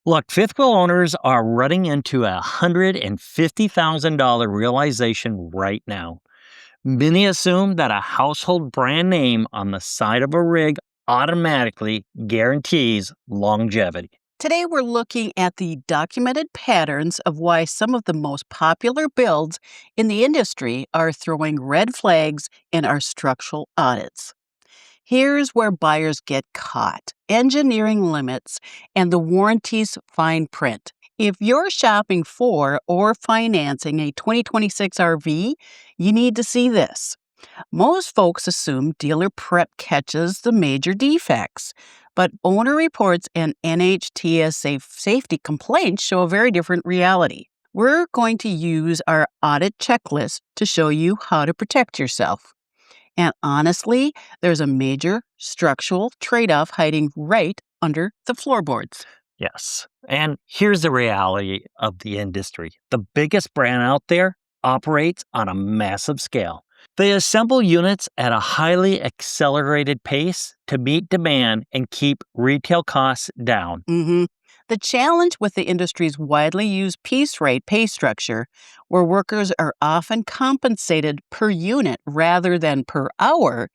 Look, fifth wheel owners are running into a $150,000 realization right now. Many assume that a household brand name on the side of a rig automatically guarantees longevity. Today, we're looking at the documented patterns of why some of the most popular builds in the industry are throwing red flags in our structural audits. Here's where buyers get caught: engineering limits and the warranty's fine print. If you're shopping for or financing a 2026 RV, you need to see this. Most folks assume dealer prep catches the major defects, but owner reports and NHTSA safety complaints show a very different reality. We're going to use our audit checklist to show you how to protect yourself. And honestly, there's a major structural trade-off hiding right under the floorboards. Yes. And here's the reality of the industry: the biggest brand out there operates on a massive scale. They assemble units at a highly accelerated pace to meet demand and keep retail costs down. The challenge with the industry's widely used piece rate pay structure, where workers are often compensated per unit rather than per hour,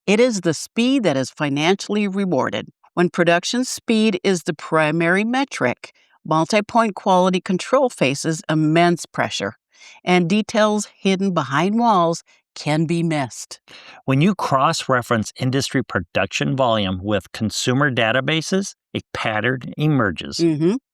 it is the speed that is financially rewarded. When production speed is the primary metric, multi-point quality control faces immense pressure, and details hidden behind walls can be missed. When you cross-reference industry production volume with consumer databases, a pattern emerges.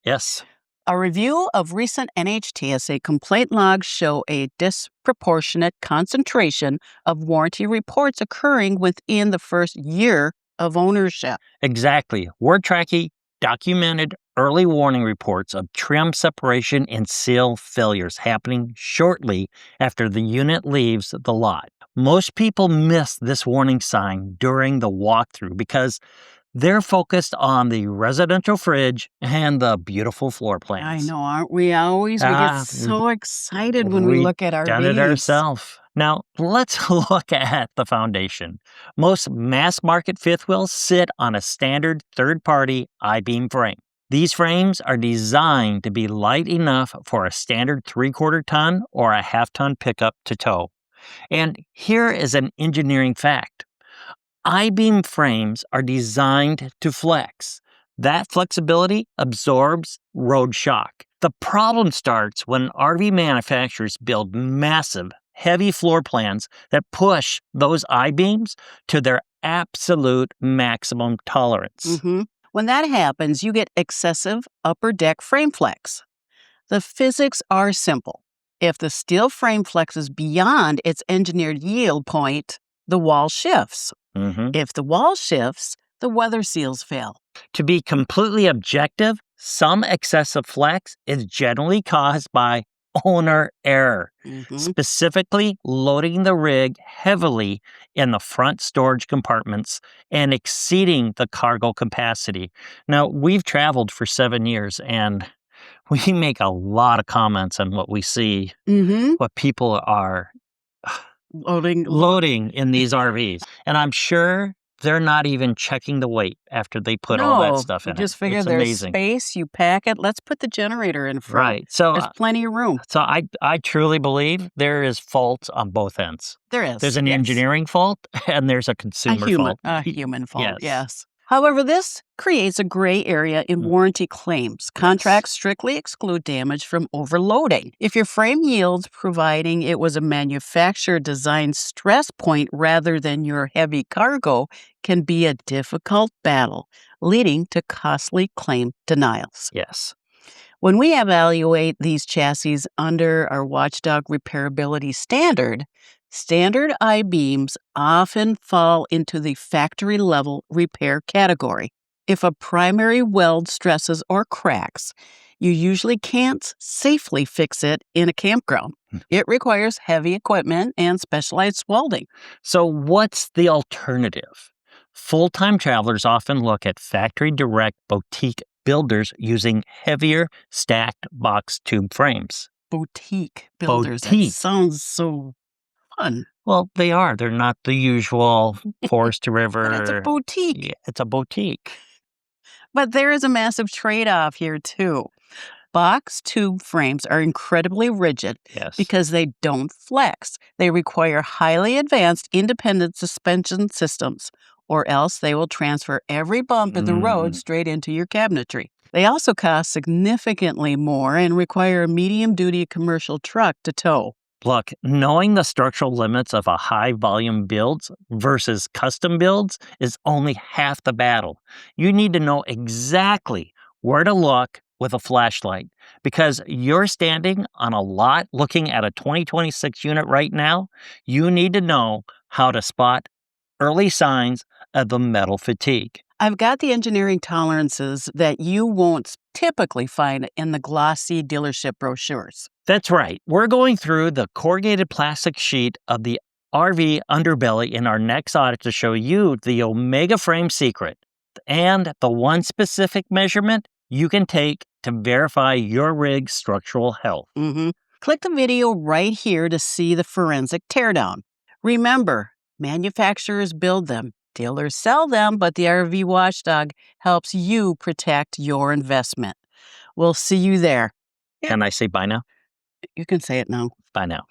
Yes. A review of recent NHTSA complaint logs show a disproportionate concentration of warranty reports occurring within the first year of ownership. Exactly. We're tracking documented early warning reports of trim separation and seal failures happening shortly after the unit leaves the lot. Most people miss this warning sign during the walkthrough because they're focused on the residential fridge and the beautiful floor plans. I know, aren't we always? We get so excited when we look at our done it ourselves. Now, let's look at the foundation. Most mass-market fifth wheels sit on a standard third-party I-beam frame. These frames are designed to be light enough for a standard 3/4 ton or a half-ton pickup to tow. And here is an engineering fact. I-beam frames are designed to flex. That flexibility absorbs road shock. The problem starts when RV manufacturers build massive, heavy floor plans that push those I-beams to their absolute maximum tolerance. When that happens, you get excessive upper deck frame flex. The physics are simple. If the steel frame flexes beyond its engineered yield point, the wall shifts. If the wall shifts, the weather seals fail. To be completely objective, some excessive flex is generally caused by owner error, specifically loading the rig heavily in the front storage compartments and exceeding the cargo capacity. Now, we've traveled for 7 years and we make a lot of comments on what we see, what people are loading in these RVs. And I'm sure they're not even checking the weight after they put all that stuff in. You just figure there's space, you pack it, let's put the generator in front. Right. So there's plenty of room. So I truly believe there is faults on both ends. There is. There's an engineering fault and there's a consumer fault. A human fault, yes. However, this creates a gray area in warranty claims. Contracts strictly exclude damage from overloading. If your frame yields, providing it was a manufacturer-designed stress point rather than your heavy cargo, can be a difficult battle, leading to costly claim denials. Yes. When we evaluate these chassis under our Watchdog repairability standard, standard I-beams often fall into the factory-level repair category. If a primary weld stresses or cracks, you usually can't safely fix it in a campground. It requires heavy equipment and specialized welding. So what's the alternative? Full-time travelers often look at factory-direct boutique builders using heavier stacked box tube frames. Boutique builders. That sounds so fun. Well, they are. They're not the usual forest to river. But it's a boutique. Yeah, it's a boutique. But there is a massive trade off here, too. Box tube frames are incredibly rigid Yes. because they don't flex. They require highly advanced independent suspension systems, or else they will transfer every bump in the road straight into your cabinetry. They also cost significantly more and require a medium duty commercial truck to tow. Look, knowing the structural limits of a high volume builds versus custom builds is only half the battle. You need to know exactly where to look with a flashlight because you're standing on a lot looking at a 2026 unit right now. You need to know how to spot early signs of the metal fatigue. I've got the engineering tolerances that you won't typically find in the glossy dealership brochures. That's right. We're going through the corrugated plastic sheet of the RV underbelly in our next audit to show you the Omega frame secret and the one specific measurement you can take to verify your rig's structural health. Click the video right here to see the forensic teardown. Remember, manufacturers build them, dealers sell them, but the RV Watchdog helps you protect your investment. We'll see you there. Can I say bye now? You can say it now. Bye now.